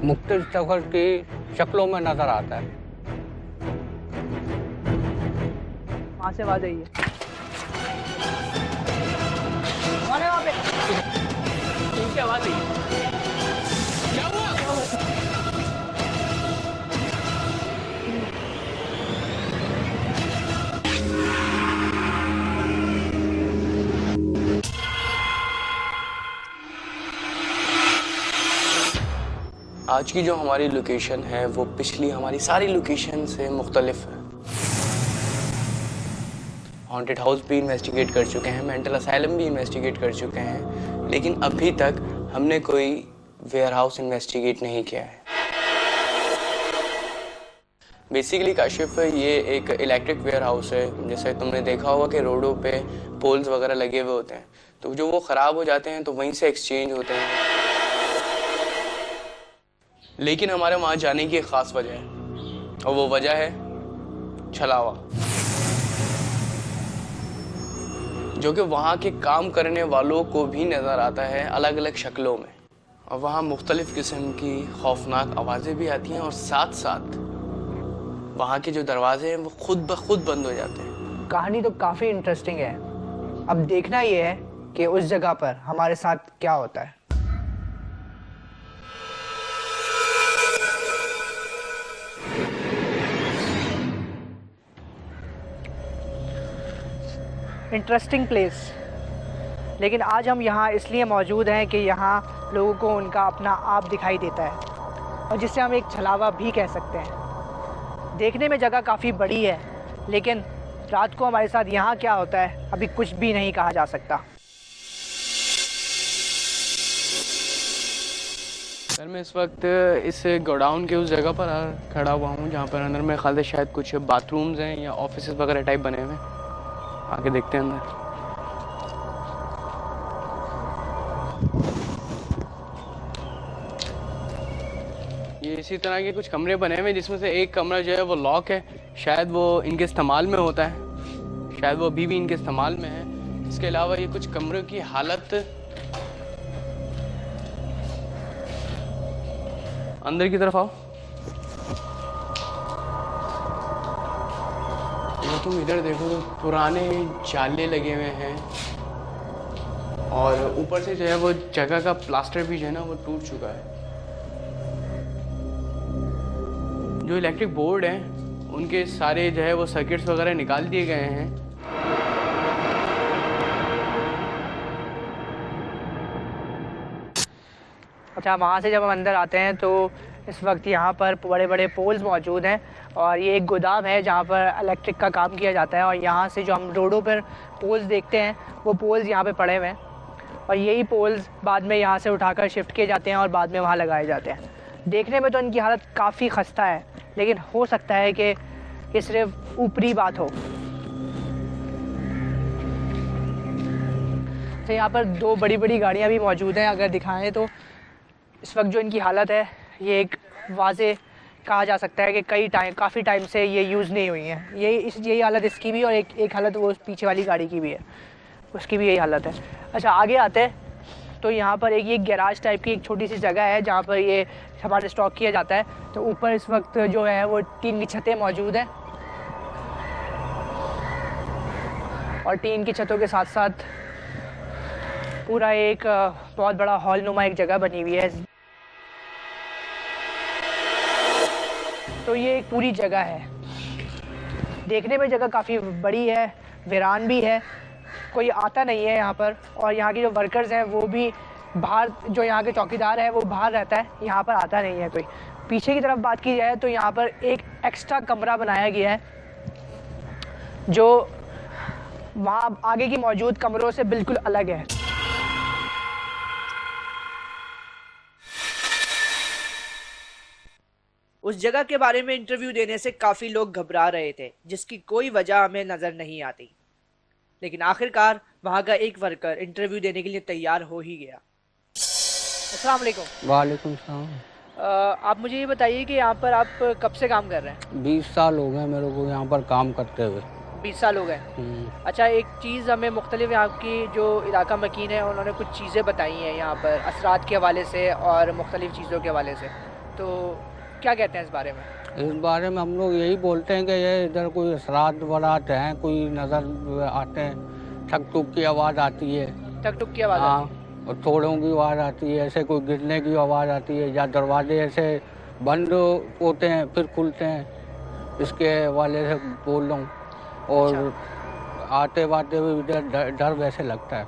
मुख्तलिफ शक्ल की शक्लों में नज़र आता है। वहाँ से आवाज़ आई है। वहाँ पे इनकी आवाज़ आई है। क्या हुआ? आज की जो हमारी लोकेशन है वो पिछली हमारी सारी लोकेशन से मुख्तलिफ है। हॉन्टेड हाउस भी इन्वेस्टिगेट कर चुके हैं, मेंटल असाइलम भी इन्वेस्टिगेट कर चुके हैं, लेकिन अभी तक हमने कोई वेयर हाउस इन्वेस्टिगेट नहीं किया है। बेसिकली काशिफ ये एक इलेक्ट्रिक वेयर हाउस है। जैसे तुमने देखा होगा कि रोडों पे पोल्स वगैरह लगे हुए होते हैं, तो जो वो ख़राब हो जाते हैं तो वहीं से एक्सचेंज होते हैं। लेकिन हमारे वहाँ जाने की एक ख़ास वजह है, और वो वजह है छलावा, जो कि वहाँ के काम करने वालों को भी नज़र आता है अलग अलग शक्लों में। और वहाँ मुख्तलिफ़ किस्म की खौफनाक आवाज़ें भी आती हैं, और साथ साथ वहाँ के जो दरवाजे हैं वो खुद ब खुद बंद हो जाते हैं। कहानी तो काफ़ी इंटरेस्टिंग है। अब देखना ये है कि उस जगह पर हमारे साथ क्या होता है। इंटरेस्टिंग प्लेस, लेकिन आज हम यहाँ इसलिए मौजूद हैं कि यहाँ लोगों को उनका अपना आप दिखाई देता है, और जिसे हम एक छलावा भी कह सकते हैं। देखने में जगह काफ़ी बड़ी है, लेकिन रात को हमारे साथ यहाँ क्या होता है अभी कुछ भी नहीं कहा जा सकता। सर मैं इस वक्त इस गोडाउन के उस जगह पर खड़ा हुआ हूँ जहाँ पर अंदर में ख्याल से शायद कुछ बाथरूम्स हैं या ऑफिस वगैरह टाइप बने हुए हैं। आके देखते हैं अंदर। ये इसी तरह के कुछ कमरे बने हुए हैं, जिसमें से एक कमरा जो है वो लॉक है। शायद वो इनके इस्तेमाल में होता है, शायद वो अभी भी इनके इस्तेमाल में है। इसके अलावा ये कुछ कमरों की हालत, अंदर की तरफ आओ। तुम इधर देखो तो पुराने जाले लगे हुए हैं, और ऊपर से जो है वो जगह का प्लास्टर भी जो है ना वो टूट चुका है। जो इलेक्ट्रिक बोर्ड हैं उनके सारे जो है वो सर्किट्स वगैरह निकाल दिए गए हैं। अच्छा, वहाँ से जब हम अंदर आते हैं तो इस वक्त यहाँ पर बड़े बड़े पोल्स मौजूद हैं, और ये एक गोदाम है जहाँ पर इलेक्ट्रिक का काम किया जाता है। और यहाँ से जो हम रोडों पर पोल्स देखते हैं वो पोल्स यहाँ पे पड़े हुए हैं, और यही पोल्स बाद में यहाँ से उठाकर शिफ्ट किए जाते हैं और बाद में वहाँ लगाए जाते हैं। देखने में तो इनकी हालत काफ़ी खस्ता है, लेकिन हो सकता है कि ये सिर्फ ऊपरी बात हो। तो यहाँ पर दो बड़ी बड़ी गाड़ियाँ भी मौजूद हैं। अगर दिखाएं तो इस वक्त जो इनकी हालत है ये एक वाज़े कहा जा सकता है कि काफ़ी टाइम से ये यूज़ नहीं हुई हैं। यही हालत इसकी भी, और एक हालत वो पीछे वाली गाड़ी की भी है, उसकी भी यही हालत है। अच्छा, आगे आते हैं तो यहाँ पर एक गैराज टाइप की एक छोटी सी जगह है जहाँ पर ये सामान स्टॉक किया जाता है। तो ऊपर इस वक्त जो है वो टीन की छतें मौजूद हैं, और टीन की छतों के साथ साथ पूरा एक बहुत बड़ा हॉल नुमा एक जगह बनी हुई है। तो ये एक पूरी जगह है। देखने में जगह काफ़ी बड़ी है, वीरान भी है, कोई आता नहीं है यहाँ पर। और यहाँ के जो वर्कर्स हैं वो भी बाहर, जो यहाँ के चौकीदार है वो बाहर रहता है, यहाँ पर आता नहीं है कोई। पीछे की तरफ बात की जाए तो यहाँ पर एक एक्स्ट्रा कमरा बनाया गया है जो वहाँ आगे की मौजूद कमरों से बिल्कुल अलग है। उस जगह के बारे में इंटरव्यू देने से काफ़ी लोग घबरा रहे थे, जिसकी कोई वजह हमें नज़र नहीं आती। लेकिन आखिरकार वहाँ का एक वर्कर इंटरव्यू देने के लिए तैयार हो ही गया। अस्सलाम वालेकुम। वालेकुम सलाम। आप मुझे ये बताइए कि यहाँ पर आप कब से काम कर रहे हैं? 20 साल हो गए मेरे को यहाँ पर काम करते हुए। 20 साल हो गए। अच्छा, एक चीज़ हमें मुख्तलिफ यहाँ की जो इलाका मकीन है उन्होंने कुछ चीज़ें बताई हैं यहाँ पर असरात के हवाले से और मुख्तलिफ चीज़ों के हवाले से। तो क्या कहते हैं इस बारे में? इस बारे में हम लोग यही बोलते हैं कि ये इधर कोई श्राद्ध बारात हैं, कोई नज़र आते हैं, ठक ठुक की आवाज़ आती है। टक टुक की आवाज़ हाँ, आती है। और थोड़ों की आवाज़ आती है, ऐसे कोई गिरने की आवाज़ आती है, या दरवाजे ऐसे बंद होते हैं फिर खुलते हैं, इसके वाले से बोल रहा हूँ। और आते वाते हुए इधर डर वैसे लगता है।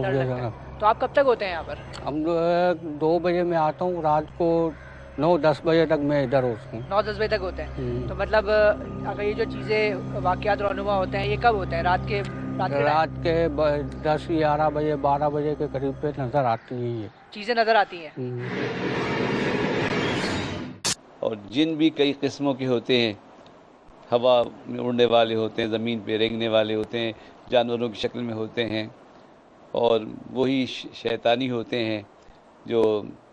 डर लगता है। तो आप कब तक होते हैं यहाँ पर? हम लोग 2 बजे में आता हूँ, रात को 9-10 बजे तक मैं इधर होता हूँ। 9-10 बजे तक होते हैं। तो मतलब अगर ये जो चीज़ें वाक़यात रहनुमा होते हैं, ये कब होते हैं? रात के 10-11 बजे 12 बजे के करीब पे नज़र आती हैं ये चीज़ें नज़र आती हैं। और जिन भी कई किस्मों के होते हैं, हवा में उड़ने वाले होते हैं, ज़मीन पे रेंगने वाले होते हैं, जानवरों की शक्ल में होते हैं, और वही शैतानी होते हैं जो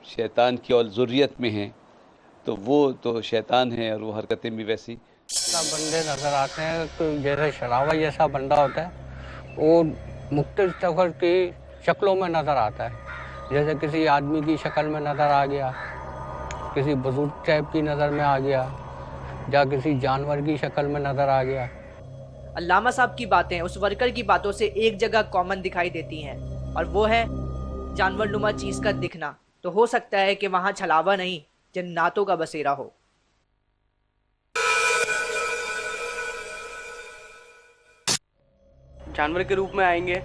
शैतान की और ज़ुर्रियत में हैं। तो वो तो शैतान है और वो हरकतें भी वैसी। बंदे नज़र आते हैं, तो जैसे शराबा जैसा बंदा होता है, वो मुख्तलिफ तरह की शक्लों में नज़र आता है। जैसे किसी आदमी की शक्ल में नज़र आ गया, किसी बुजुर्ग टाइप की नज़र में आ गया, या किसी जानवर की शक्ल में नज़र आ गया। अल्लामा साहब की बातें उस वर्कर की बातों से एक जगह कॉमन दिखाई देती हैं, और वो है जानवर नुमा चीज़ का दिखना। तो हो सकता है कि वहाँ छलावा नहीं, जन्नातों का बसेरा हो। जानवर के रूप में आएंगे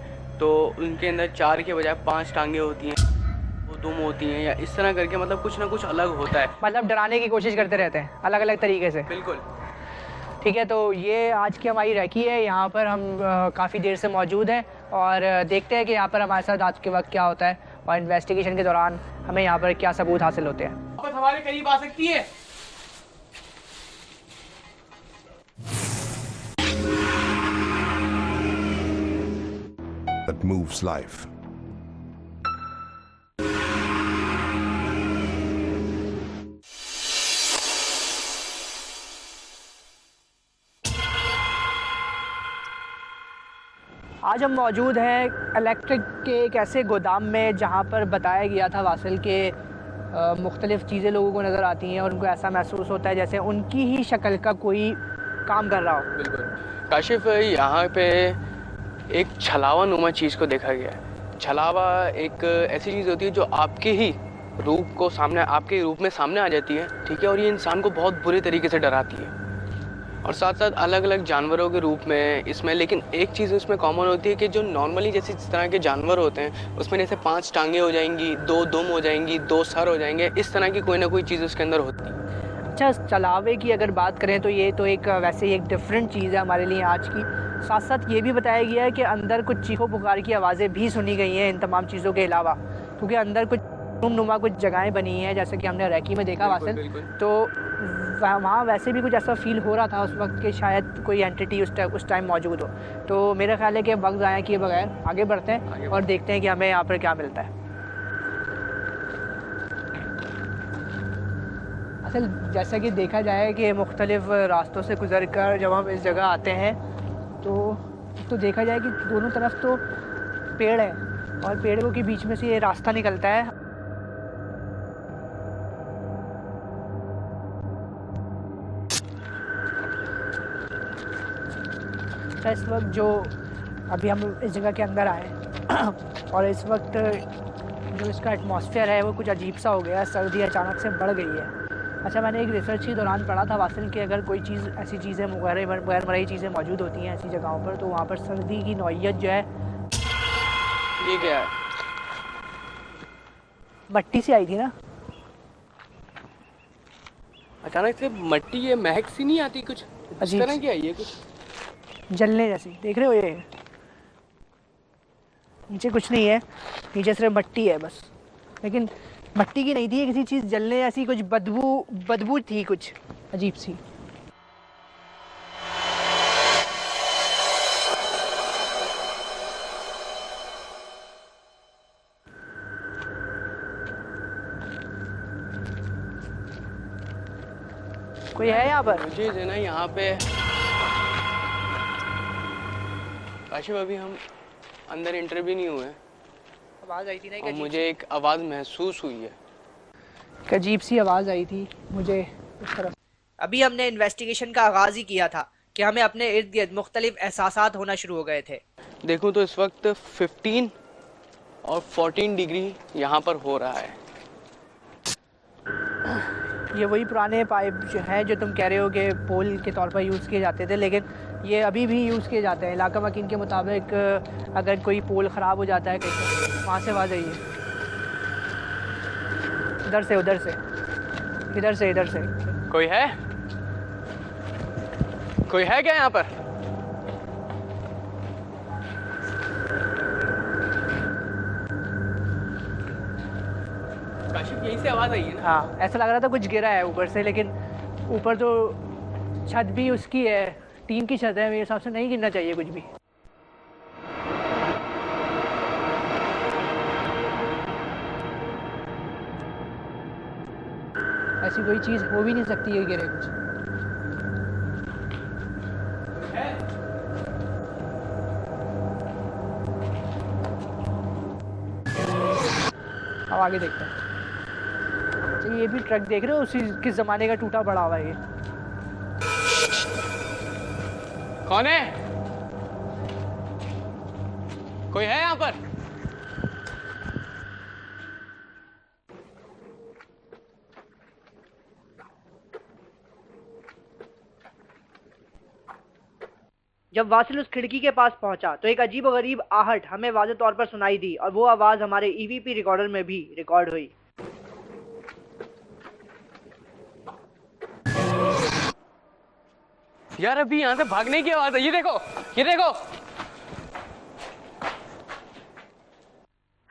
तो उनके अंदर 4 के बजाय 5 टांगे होती हैं, वो दुम होती हैं, या इस तरह करके मतलब कुछ ना कुछ अलग होता है। मतलब डराने की कोशिश करते रहते हैं अलग अलग तरीके से। बिल्कुल। ठीक है, तो ये आज की हमारी रैकी है। यहाँ पर हम काफ़ी देर से मौजूद हैं और देखते हैं कि यहाँ पर हमारे साथ आज के वक्त क्या होता है और इन्वेस्टिगेशन के दौरान हमें यहाँ पर क्या सबूत हासिल होते हैं। वापस हमारे करीब आ सकती है। That moves life. आज हम मौजूद हैं इलेक्ट्रिक के एक ऐसे गोदाम में जहाँ पर बताया गया था वासिल के मुख्तलिफ़ चीज़ें लोगों को नज़र आती हैं और उनको ऐसा महसूस होता है जैसे उनकी ही शक्ल का कोई काम कर रहा हो। बिल्कुल काशिफ, यहाँ पे एक छलावा नुमा चीज़ को देखा गया है। छलावा एक ऐसी चीज़ होती है जो आपके ही रूप को सामने, आपके ही रूप में सामने आ जाती है, ठीक है, और ये इंसान को बहुत बुरे तरीके से डराती है। और साथ साथ अलग अलग जानवरों के रूप में इसमें, लेकिन एक चीज़ इसमें कॉमन होती है कि जो नॉर्मली जैसे जिस तरह के जानवर होते हैं उसमें जैसे 5 टांगे हो जाएंगी, 2 दुम हो जाएंगी, 2 सर हो जाएंगे, इस तरह की कोई ना कोई चीज़ उसके अंदर होती है। अच्छा, चलावे की अगर बात करें तो ये तो एक वैसे ही एक डिफरेंट चीज़ है हमारे लिए आज की। साथ साथ ये भी बताया गया है कि अंदर कुछ चीखों पुकार की आवाज़ें भी सुनी गई हैं इन तमाम चीज़ों के अलावा, क्योंकि अंदर कुछ नुमा कुछ जगहें बनी हैं जैसे कि हमने रैकी में देखा वासिल। तो वहाँ वैसे भी कुछ ऐसा फील हो रहा था उस वक्त कि शायद कोई एंटिटी उस टाइम मौजूद हो। तो मेरा ख्याल है कि वक्त ज़ाया किए बगैर आगे बढ़ते हैं और देखते हैं कि हमें यहाँ पर क्या मिलता है। असल जैसा कि देखा जाए कि मुख्तलिफ़ रास्तों से गुज़र कर जब हम इस जगह आते हैं तो देखा जाए कि दोनों तरफ तो पेड़ है और पेड़ों के बीच में से ये रास्ता निकलता है। इस वक्त जो अभी हम इस जगह के अंदर आए और इस वक्त जो इसका एटमॉस्फेयर है वो कुछ अजीब सा हो गया है, सर्दी अचानक से बढ़ गई है। अच्छा, मैंने एक रिसर्च के दौरान पढ़ा था वासिल कि अगर कोई चीज़ ऐसी चीज़ें गैर मरई चीज़ें मौजूद होती हैं ऐसी जगहों पर तो वहाँ पर सर्दी की नौइयत जो है। ये क्या है? मट्टी से आई थी ना, अचानक से मट्टी, ये महक सी नहीं आती कुछ इस अजीब तरह की आई है, कुछ जलने जैसी। देख रहे हो ये नीचे कुछ नहीं है, नीचे सिर्फ मट्टी है बस, लेकिन मट्टी की नहीं थी, किसी चीज़ जलने जैसी कुछ बदबू थी कुछ अजीब सी। कोई है यहाँ पर? मुझे जो है ना यहाँ पे काशिफ, अभी हम अंदर एंटर भी नहीं हुए, आवाज़ आई थी ना, और मुझे एक आवाज़ महसूस हुई है। एक अजीब सी आवाज़ आई थी मुझे उस तरफ। अभी हमने इन्वेस्टिगेशन का आगाज़ ही किया था कि हमें अपने इर्द गिर्द मुख्तलिफ एहसासात होना शुरू हो गए थे। देखूं तो इस वक्त 15 और 14 डिग्री यहाँ पर हो रहा है। ये वही पुराने पाइप जो हैं जो तुम कह रहे हो कि पोल के तौर पर यूज़ किए जाते थे, लेकिन ये अभी भी यूज़ किए जाते हैं। इलाका मकीन के मुताबिक अगर कोई पोल ख़राब हो जाता है कहीं, वहाँ से आवाज़ आई है। इधर से, उधर से, इधर से, इधर से। कोई है? कोई है क्या यहाँ पर? काशिफ, यहीं से आवाज आई है ना? हाँ, ऐसा लग रहा था कुछ गिरा है ऊपर से, लेकिन ऊपर तो छत भी उसकी है, टीन की छत है, मेरे हिसाब से नहीं गिरना चाहिए कुछ भी। ऐसी कोई चीज़ हो भी नहीं सकती है गिरे कुछ। अब आगे देखते हैं। तो ये भी ट्रक देख रहे हो, उसी किस ज़माने का टूटा पड़ा हुआ है ये। कौन है? कोई है यहाँ पर? जब वासिल उस खिड़की के पास पहुंचा तो एक अजीब व गरीब आहट हमें वाज़ेह तौर पर सुनाई दी और वो आवाज़ हमारे ईवीपी रिकॉर्डर में भी रिकॉर्ड हुई। यार, अभी यहाँ से भागने की आवाज है। ये देखो, ये देखो।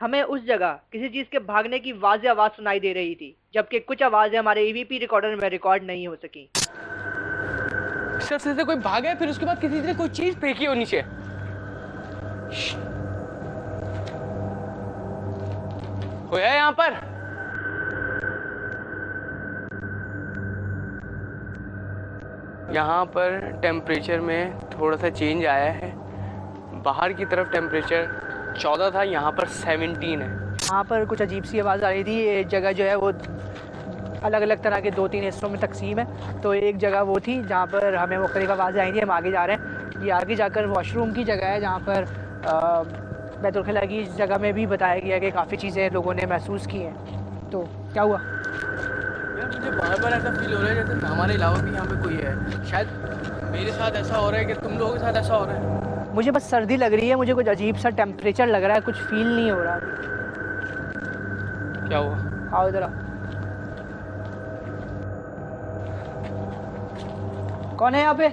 हमें उस जगह किसी चीज़ के भागने की वाज़ेह आवाज़ सुनाई दे रही थी, जबकि कुछ आवाज़ें हमारे ईवीपी रिकॉर्डर में रिकॉर्ड नहीं हो सकी। से कोई भागा है, फिर उसके बाद किसी ने कोई चीज फेंकी हो नीचे। कोई है यहाँ पर? यहाँ पर टेम्परेचर में थोड़ा सा चेंज आया है। बाहर की तरफ टेम्परेचर 14 था, यहाँ पर 17 है। यहाँ पर कुछ अजीब सी आवाज़ आ रही थी। ये जगह जो है वो अलग अलग तरह के 2-3 हिस्सों में तकसीम है। तो एक जगह वो थी जहाँ पर हमें मुख्तलिफ आवाज़ें आई थी। हम आगे जा रहे हैं। ये आगे जाकर वॉशरूम की जगह है, जहाँ पर बैतुल खला की जगह में भी बताया गया कि काफ़ी चीज़ें लोगों ने महसूस की हैं। तो क्या हुआ? यार, मुझे बार बार ऐसा फील हो रहा है जैसे हमारे अलावा भी यहाँ पे कोई है। शायद मेरे साथ ऐसा हो रहा है कि तुम लोगों के साथ ऐसा हो रहा है। मुझे बस सर्दी लग रही है, मुझे कुछ अजीब सा टेम्परेचर लग रहा है, कुछ फील नहीं हो रहा अभी। क्या हुआ? आओ इधर आओ। कौन है यहाँ पे?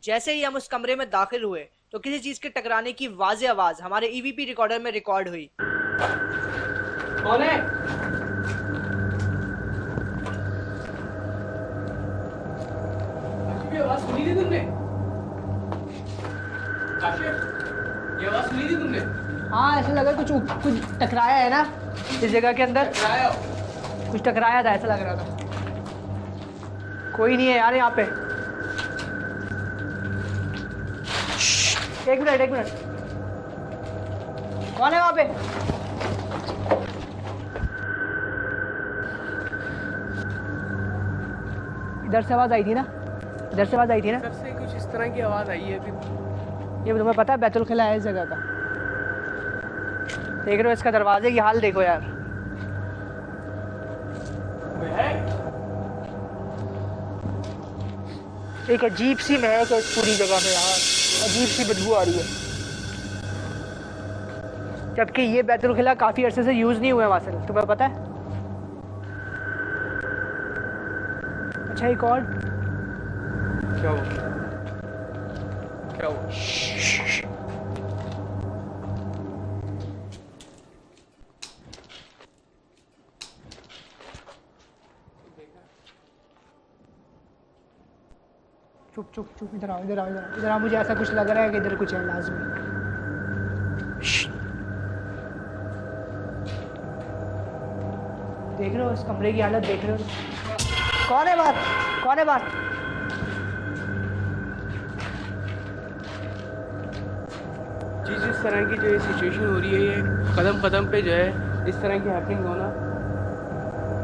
जैसे ही हम उस कमरे में दाखिल हुए तो किसी चीज के टकराने की वाज़ेह आवाज हमारे ईवीपी रिकॉर्डर में रिकॉर्ड हुई। कौन है? ये आवाज सुनी थी तुमने? काशिफ, ये आवाज सुनी थी तुमने? हाँ, ऐसा लगा कुछ टकराया है ना इस जगह के अंदर। टकराया? कुछ टकराया था, ऐसा लग रहा था। कोई नहीं है यार यहाँ पे। एक मिनट, एक मिनट। कौन है वहाँ पे? इधर से आवाज आई थी ना? इधर से आवाज आई थी ना? इधर से कुछ इस तरह की आवाज आई है अभी। ये तुम्हें पता है बैतुल खला है इस जगह का? देख रहे हो इसका दरवाजे की हाल देखो यार। एक अजीब सी महक है इस पूरी जगह में यार, अजीब सी बदबू आ रही है। जबकि ये बैतुल खला काफी अरसे से यूज नहीं हुआ वासिल, तुम्हें पता है? अच्छा, एक और। क्या हुआ? क्या हुआ? चुप चुप चुप, इधर आओ, इधर आओ, इधर आओ, इधर आओ। मुझे ऐसा कुछ लग रहा है कि इधर कुछ है लाजमी। देख रहे हो इस कमरे की हालत, देख रहे हो? कौन है बाहर? कौन है बाहर? जिस तरह की जो ये सिचुएशन हो रही है, ये कदम कदम पे जो है इस तरह की हैपनिंग होना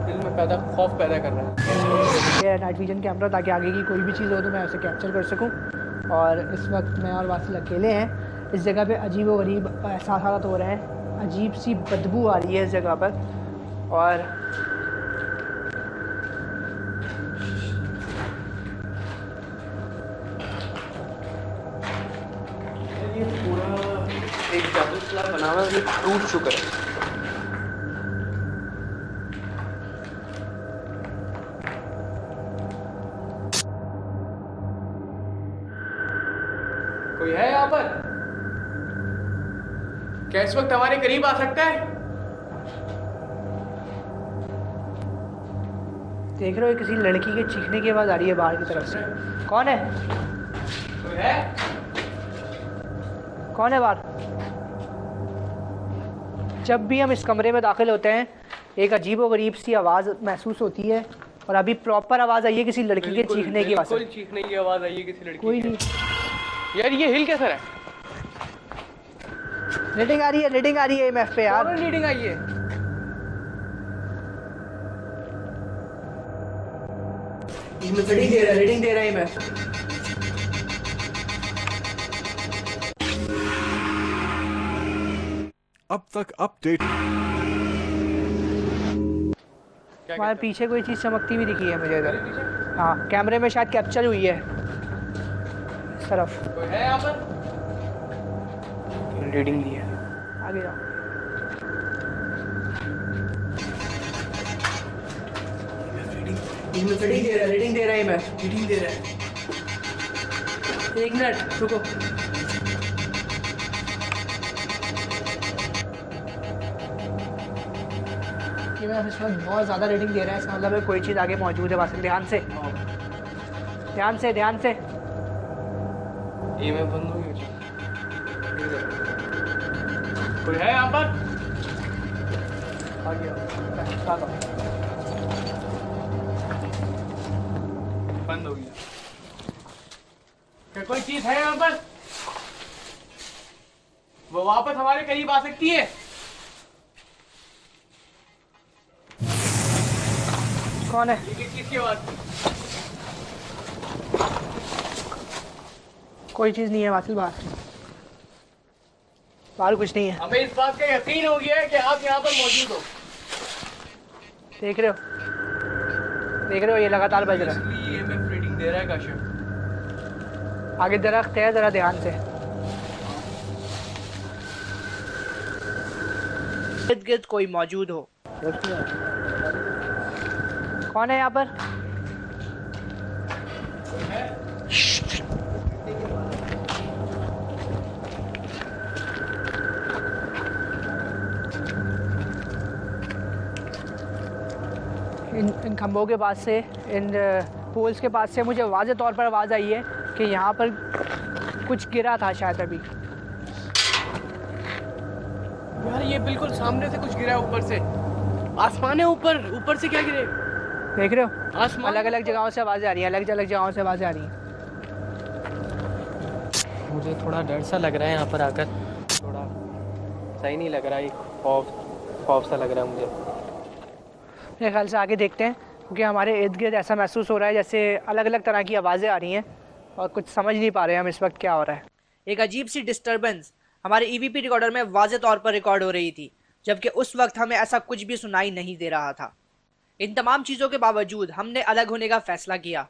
दिल में खौफ पैदा कर रहा है। ये नाइट विजन कैमरा, ताकि आगे की कोई भी चीज़ हो तो मैं उसे कैप्चर कर सकूं। और इस वक्त मैं और वासिल अकेले हैं। इस जगह पे अजीब व गरीब एहसास हो रहे हैं, अजीब सी बदबू आ रही है इस जगह पर। और ये पूरा एक जादूसला बना हुआ है, ये टूट चुका है। कोई है यहाँ पर? क्या इस वक्त हमारे करीब आ सकता है? देख रहे हो किसी लड़की के चीखने की आवाज़ आ रही है बाहर की तरफ से। कौन है? कोई है? कौन है बाहर? जब भी हम इस कमरे में दाखिल होते हैं एक अजीब व गरीब सी आवाज़ महसूस होती है। और अभी प्रॉपर आवाज़ आई है किसी लड़की के चीखने की आवाज़। बिल्कुल चीखने की आवाज़ आई है किसी लड़की कोई की। नहीं। यार ये हिल कैसा रहा है? रेटिंग आ रही है, रेटिंग आ रही है IMF पे यार। फौरन रीडिंग आई है। रेटिंग दे रहा है, रेटिंग दे रहा है IMF। अब तक अपडेट। हमारे पीछे कोई चीज़ चमकती हुई दिखी है मुझे इधर। हाँ, कैमरे में शायद कैप्चर हुई है इस तरफ। कोई है यहाँ पर? रीडिंग दी है। आगे जाओ। रेटिंग दे रहा है, रेटिंग दे रहा है IMF। रीडिंग दे रहा है। एक मिनट रुको। IMF इस वक्त बहुत ज़्यादा रेटिंग दे रहा है, इसका मतलब है कोई चीज़ आगे मौजूद है। वासिल ध्यान से, ध्यान से, ध्यान से। ये मैं बंद हो गई। कोई है यहाँ पर? आगे आओ। बंद हो गया। क्या कोई चीज है यहाँ पर? वो वापस हमारे करीब आ सकती है? कौन है? ये किस चीज की आवाज थी? कोई चीज़ नहीं है वासिल। बाहर बाहर कुछ नहीं है। हमें इस बात का यकीन हो गया है कि आप यहाँ पर मौजूद हो। देख रहे हो, देख रहे हो, ये लगातार बज रहा है। इसलिए EMF रीडिंग दे रहा है काशिफ। आगे दरख्त है, ज़रा ध्यान से। इर्द गिर्द कोई मौजूद हो। कौन है यहाँ पर? इन खंभों के पास से, इन पोल्स के पास से मुझे वाज़े तौर पर आवाज़ आई है कि यहाँ पर कुछ गिरा था शायद अभी। यार ये बिल्कुल सामने से कुछ गिरा है, ऊपर से। आसमान है ऊपर, ऊपर से क्या गिरे? देख रहे हो, आसमान। अलग अलग जगहों से आवाज़ें आ रही हैं, अलग अलग जगहों से आवाज़ें आ रही हैं। मुझे थोड़ा डर सा लग रहा है यहाँ पर आकर। थोड़ा सही नहीं लग रहा है, खौफ सा लग रहा है मुझे। मेरे ख्याल से आगे देखते हैं, क्योंकि हमारे इर्द गिर्द ऐसा महसूस हो रहा है जैसे अलग अलग तरह की आवाज़ें आ रही हैं और कुछ समझ नहीं पा रहे हम इस वक्त क्या हो रहा है। एक अजीब सी डिस्टरबेंस हमारे EVP रिकॉर्डर में वाज़े तौर पर रिकॉर्ड हो रही थी, जबकि उस वक्त हमें ऐसा कुछ भी सुनाई नहीं दे रहा था। इन तमाम चीज़ों के बावजूद हमने अलग होने का फैसला किया।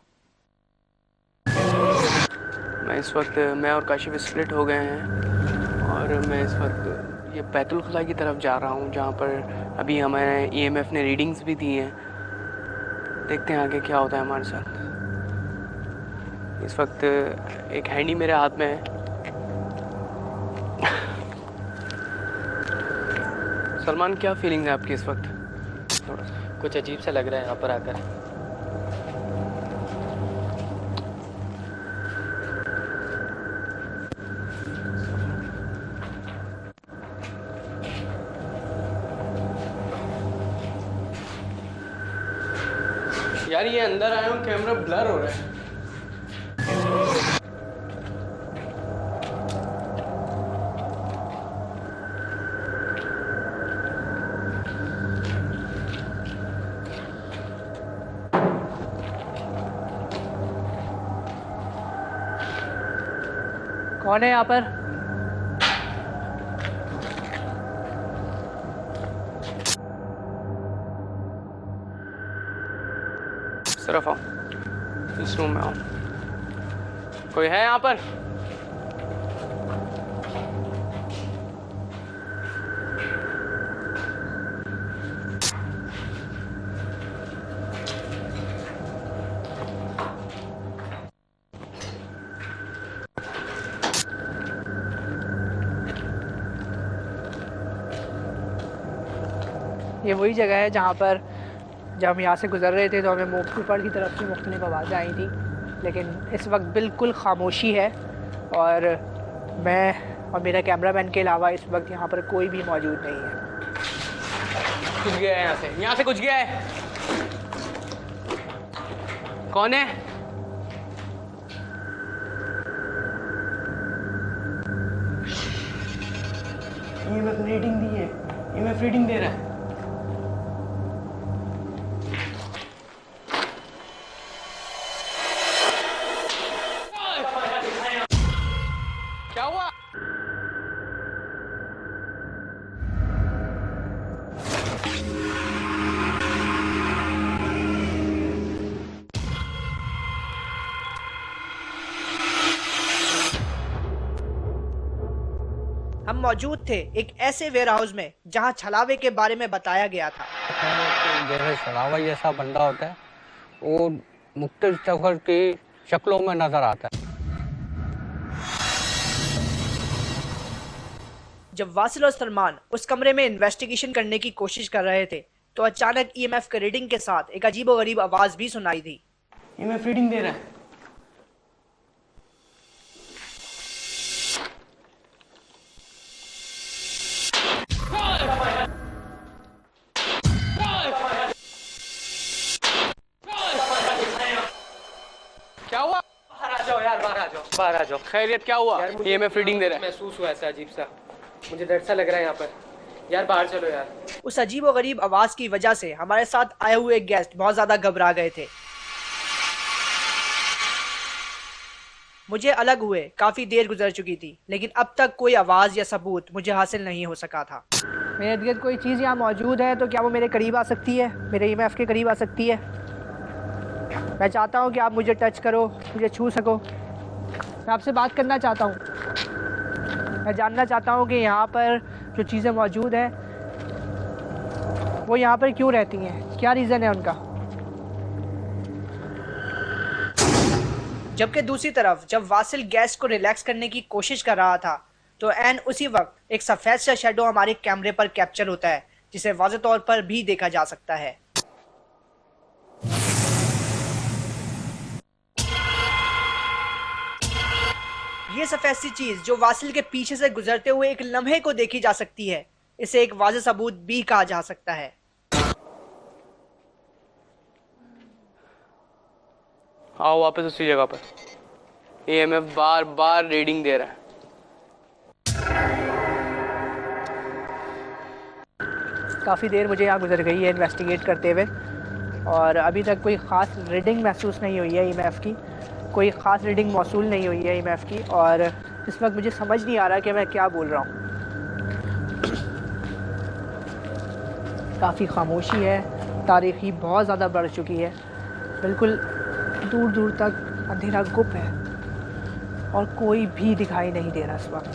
मैं और काशिफ स्प्लिट हो गए हैं और मैं इस वक्त ये बैतुल खला की तरफ जा रहा हूँ, जहाँ पर अभी हमारे EMF ने रीडिंग्स भी दी हैं। देखते हैं आगे क्या होता है हमारे साथ। इस वक्त एक हैंडी मेरे हाथ में है। सलमान, क्या फीलिंग है आपकी इस वक्त? थोड़ा सा कुछ अजीब सा लग रहा है यहाँ पर आकर। यार ये अंदर आया हूँ, कैमरा ब्लर हो रहा है। कौन है यहाँ पर? सिर्फ आओ, इस रूम में आओ। कोई है यहाँ पर? ये वही जगह है जहाँ पर जब हम यहाँ से गुजर रहे थे तो हमें ऊपर की तरफ से मुख्तलिफ आवाज़ें आई थी, लेकिन इस वक्त बिल्कुल खामोशी है और मैं और मेरा कैमरामैन के अलावा इस वक्त यहाँ पर कोई भी मौजूद नहीं है। कुछ गया है यहाँ से कुछ गया है। कौन है? EMF रीडिंग दी है, EMF रीडिंग दे रहा है। क्या हुआ? हम मौजूद थे एक ऐसे वेयर हाउस में जहां छलावे के बारे में बताया गया था। जैसे छलावा जैसा बंदा होता है, वो मुख्तलिफ तरह की शक्लों में नजर आता है। जब वासिल और सलमान उस कमरे में इन्वेस्टिगेशन करने की कोशिश कर रहे थे तो अचानक EMF के रीडिंग के साथ एक अजीबोगरीब आवाज भी सुनाई दी। EMF रीडिंग दे रहा है। क्या हुआ? बाहर आ जाओ यार, बाहर आ जाओ, बाहर आ जाओ। खैरियत क्या हुआ? यार मुझे EMF रीडिंग दे रहा है। महसूस हुआ ऐसा अजीब सा, मुझे डर सा लग रहा है यहाँ पर। यार बाहर चलो यार। उस अजीबोगरीब आवाज की वजह से हमारे साथ आए हुए गेस्ट बहुत ज्यादा घबरा गए थे। मुझे अलग हुए काफी देर गुजर चुकी थी, लेकिन अब तक कोई आवाज या सबूत मुझे हासिल नहीं हो सका था। मेरे इर्द गिर्द कोई चीज़ यहाँ मौजूद है तो क्या वो मेरे करीब आ सकती है, मेरे EMF के करीब आ सकती है? मैं चाहता हूँ कि आप मुझे टच करो, मुझे छू सको। मैं आपसे बात करना चाहता हूँ। मैं जानना चाहता हूँ कि यहाँ पर जो चीज़ें मौजूद हैं वो यहाँ पर क्यों रहती हैं, क्या रीज़न है उनका। जबकि दूसरी तरफ जब वासिल गैस को रिलैक्स करने की कोशिश कर रहा था तो एन उसी वक्त एक सफेद सा शेडो हमारे कैमरे पर कैप्चर होता है, जिसे वाज़ेह तौर पर भी देखा जा सकता है। ये सफेद सी चीज जो वासिल के पीछे से गुजरते हुए एक लम्हे को देखी जा सकती है, इसे एक वाज़ेह सबूत भी कहा जा सकता है। आओ वापस उसी जगह पर। EMF बार बार रीडिंग दे रहा है। काफ़ी देर मुझे यहाँ गुजर गई है इन्वेस्टिगेट करते हुए और अभी तक कोई ख़ास रीडिंग महसूस नहीं हुई है EMF की, कोई ख़ास रीडिंग मौसूल नहीं हुई है EMF की। और इस वक्त मुझे समझ नहीं आ रहा कि मैं क्या बोल रहा हूँ। काफ़ी खामोशी है, तारीखी बहुत ज़्यादा बढ़ चुकी है, बिल्कुल दूर दूर तक अंधेरा गुप है और कोई भी दिखाई नहीं दे रहा इस वक्त।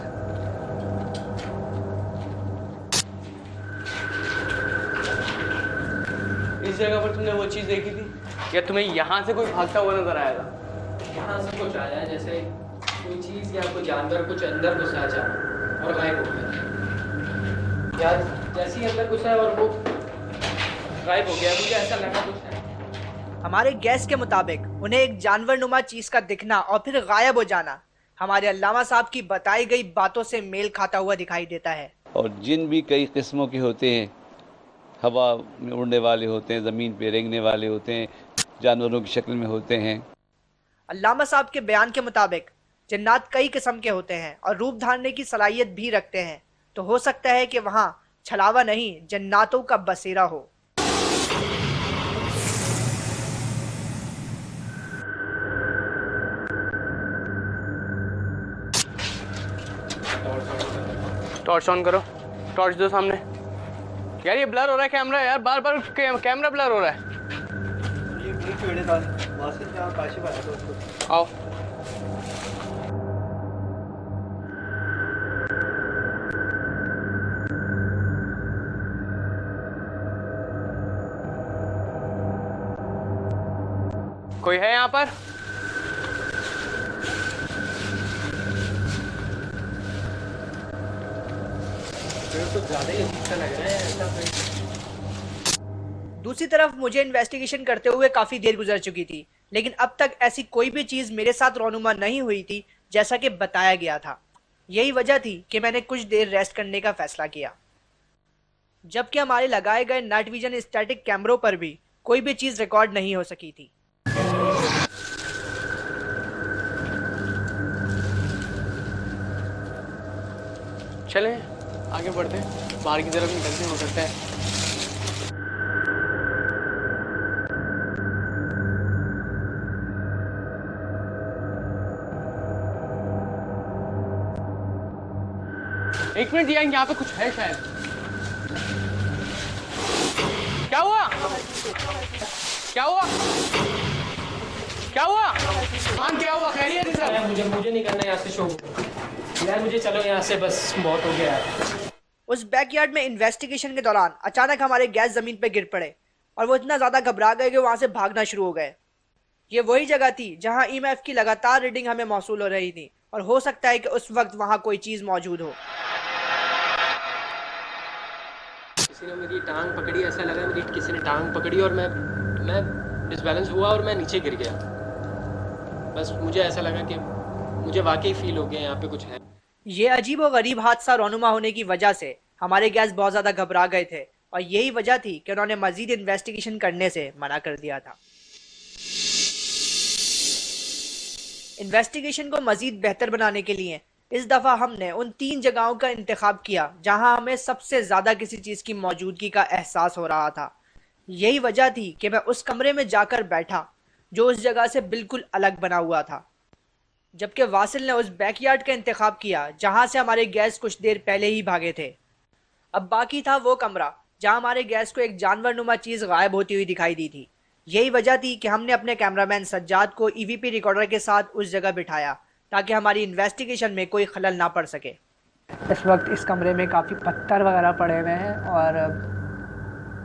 इस जगह पर तुमने वो चीज देखी थी या तुम्हें यहाँ से कोई भागता हुआ नजर आया था? यहाँ से कुछ आया जैसे कोई चीज़ या कोई जानवर कुछ अंदर घुसा अचानक और गायब हो गया। यार जैसे ही अंदर घुसा और वो गायब हो गया, मुझे ऐसा लगा कुछ है। हमारे गैस के मुताबिक उन्हें एक जानवर नुमा चीज का दिखना और फिर गायब हो जाना हमारे अल्लामा साहब की बताई गई बातों से मेल खाता हुआ दिखाई देता है। और जिन भी कई किस्मों के होते हैं, हवा में उड़ने वाले होते हैं, ज़मीन पे रेंगने वाले होते हैं, जानवरों की शक्ल में होते हैं। अल्लामा साहब के बयान के मुताबिक जन्नात कई किस्म के होते हैं और रूप धारने की सलाहियत भी रखते हैं, तो हो सकता है कि वहाँ छलावा नहीं जन्नातों का बसेरा हो। टॉर्च ऑन करो, टॉर्च दो सामने। यार ये ब्लर हो रहा है कैमरा, यार बार बार कैमरा ब्लर हो रहा है। आओ कोई है यहाँ पर? तो ज्यादा ही अजीब सा लग रहा है ऐसा कोई। दूसरी तरफ मुझे इन्वेस्टिगेशन करते हुए काफ़ी देर गुजर चुकी थी, लेकिन अब तक ऐसी कोई भी चीज़ मेरे साथ रोनुमा नहीं हुई थी जैसा कि बताया गया था। यही वजह थी कि मैंने कुछ देर रेस्ट करने का फैसला किया, जबकि हमारे लगाए गए नाइट विजन स्टैटिक कैमरों पर भी कोई भी चीज़ रिकॉर्ड नहीं हो सकी थी। चलें आगे बढ़ते हैं, बाहर की तरफ निकलते हैं, हो सकता है। एक मिनट, यहाँ पे कुछ है शायद। क्या हुआ? क्या हुआ? क्या हुआ? हाँ क्या हुआ? खैरियत है सर? मुझे नहीं करना यहाँ से शो यार, मुझे चलो यहाँ से, बस बहुत हो गया यार। उस बैकयार्ड में इन्वेस्टिगेशन के दौरान अचानक हमारे गैस ज़मीन पर गिर पड़े और वो इतना ज़्यादा घबरा गए कि वहाँ से भागना शुरू हो गए। ये वही जगह थी जहाँ EMF की लगातार रीडिंग हमें मौसूल हो रही थी और हो सकता है कि उस वक्त वहाँ कोई चीज़ मौजूद हो। किसी ने मेरी टांग पकड़ी, ऐसा लगा मेरी किसी ने टांग पकड़ी और मैं डिसबैलेंस हुआ और मैं नीचे गिर गया। बस मुझे ऐसा लगा कि मुझे वाकई फील हो गया यहाँ पे कुछ है। ये अजीब और गरीब हादसा रोनुमा होने की वजह से हमारे गैस बहुत ज़्यादा घबरा गए थे और यही वजह थी कि उन्होंने मजीद इन्वेस्टिगेशन करने से मना कर दिया था। इन्वेस्टिगेशन को मजीद बेहतर बनाने के लिए इस दफ़ा हमने उन 3 जगहों का इंतखाब किया जहां हमें सबसे ज़्यादा किसी चीज़ की मौजूदगी का एहसास हो रहा था। यही वजह थी कि मैं उस कमरे में जाकर बैठा जो उस जगह से बिल्कुल अलग बना हुआ था, जबकि वासिल ने उस बैकयार्ड का इंतखाब किया जहां से हमारे गैस कुछ देर पहले ही भागे थे। अब बाकी था वो कमरा जहां हमारे गैस को एक जानवरनुमा चीज़ गायब होती हुई दिखाई दी थी। यही वजह थी कि हमने अपने कैमरामैन सज्जाद को EVP रिकॉर्डर के साथ उस जगह बिठाया ताकि हमारी इन्वेस्टिगेशन में कोई खलल ना पड़ सके। इस वक्त इस कमरे में काफ़ी पत्थर वगैरह पड़े हुए हैं और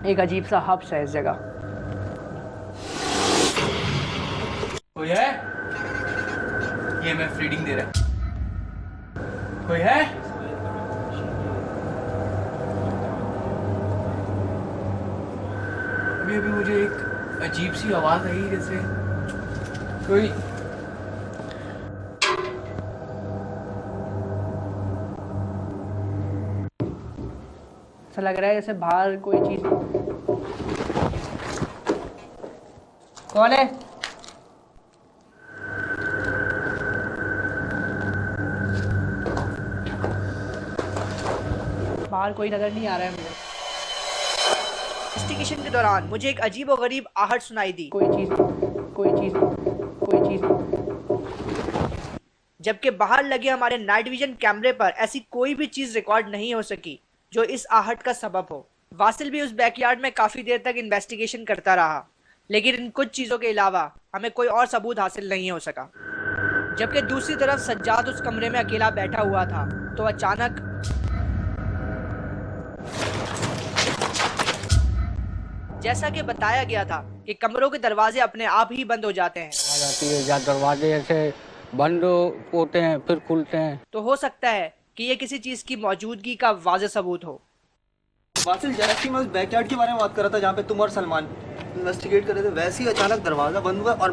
एक अजीब सा हब्स है इस जगह। कोई है? ये मैं रीडिंग दे रहा है। कोई है? अभी मुझे एक अजीब सी आवाज आई जैसे कोई ऐसा लग रहा है जैसे बाहर कोई चीज। कौन है? बाहर कोई नजर नहीं आ रहा है मुझे। इन्वेस्टिगेशन के दौरान मुझे एक अजीब और गरीब आहट सुनाई दी, कोई चीज। जबकि बाहर लगे हमारे नाइट विजन कैमरे पर ऐसी कोई भी चीज रिकॉर्ड नहीं हो सकी जो इस आहट का सबब हो। वासिल भी उस बैकयार्ड में काफी देर तक इन्वेस्टिगेशन करता रहा, लेकिन इन कुछ चीजों के अलावा हमें कोई और सबूत हासिल नहीं हो सका। जबकि दूसरी तरफ सज्जाद उस कमरे में अकेला बैठा हुआ था तो अचानक जैसा कि बताया गया था कि कमरों के दरवाजे अपने आप ही बंद हो जाते हैं, आ जाती है या दरवाजे ऐसे बंद होते हैं फिर खुलते हैं। तो हो सकता है कि ये किसी चीज की मौजूदगी का वाज़ेह सबूत हो। वासिल, जैसे मैं उस बैकयार्ड के बारे में बात कर रहा था जहाँ पे तुम और सलमान इन्वेस्टिगेट कर रहे थे, वैसे ही अचानक दरवाज़ा बंद हुआ और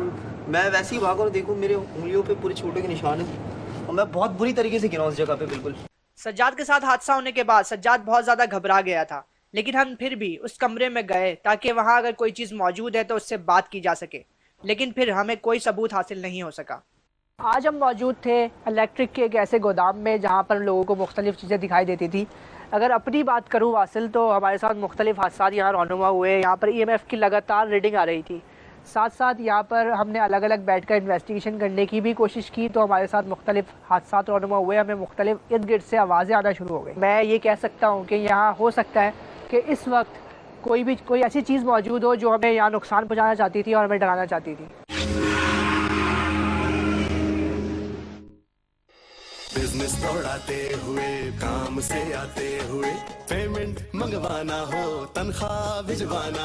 मैं वैसे ही भागा और देखूँ मेरे उंगलियों पे पूरे छोटे के निशान हैं और मैं बहुत बुरी तरीके से गिरा उस जगह पे। बिल्कुल सज्जाद के साथ हादसा होने के बाद सज्जाद बहुत ज़्यादा घबरा गया था, लेकिन हम फिर भी उस कमरे में गए ताकि वहाँ अगर कोई चीज़ मौजूद है तो उससे बात की जा सके, लेकिन फिर हमें कोई सबूत हासिल नहीं हो सका। आज हम मौजूद थे इलेक्ट्रिक के एक ऐसे गोदाम में जहाँ पर लोगों को मुख्तलिफ़ चीज़ें दिखाई देती थी। अगर अपनी बात करूँ वासिल, तो हमारे साथ मुख्तलिफ़ हादसा यहाँ रौनुमा हुए। यहाँ पर EMF की लगातार रीडिंग आ रही थी। साथ साथ यहाँ पर हमने अलग अलग बैठ कर इन्वेस्टिगेशन करने की भी कोशिश की, तो हमारे साथ मुख्तलिफ़ हादसा रौनुमा हुए। हमें मुख्तलिफ़ इर्द गिर्द से आवाज़ें आना शुरू हो गई। मैं ये कह सकता हूँ कि यहाँ हो सकता है कि इस वक्त कोई ऐसी चीज़ मौजूद हो जो हमें यहाँ नुकसान पहुँचाना चाहती थी और हमें डराना चाहती थी। बिजनेस दौड़ाते हुए, काम से आते हुए, पेमेंट मंगवाना हो, तनख्वाह भिजवाना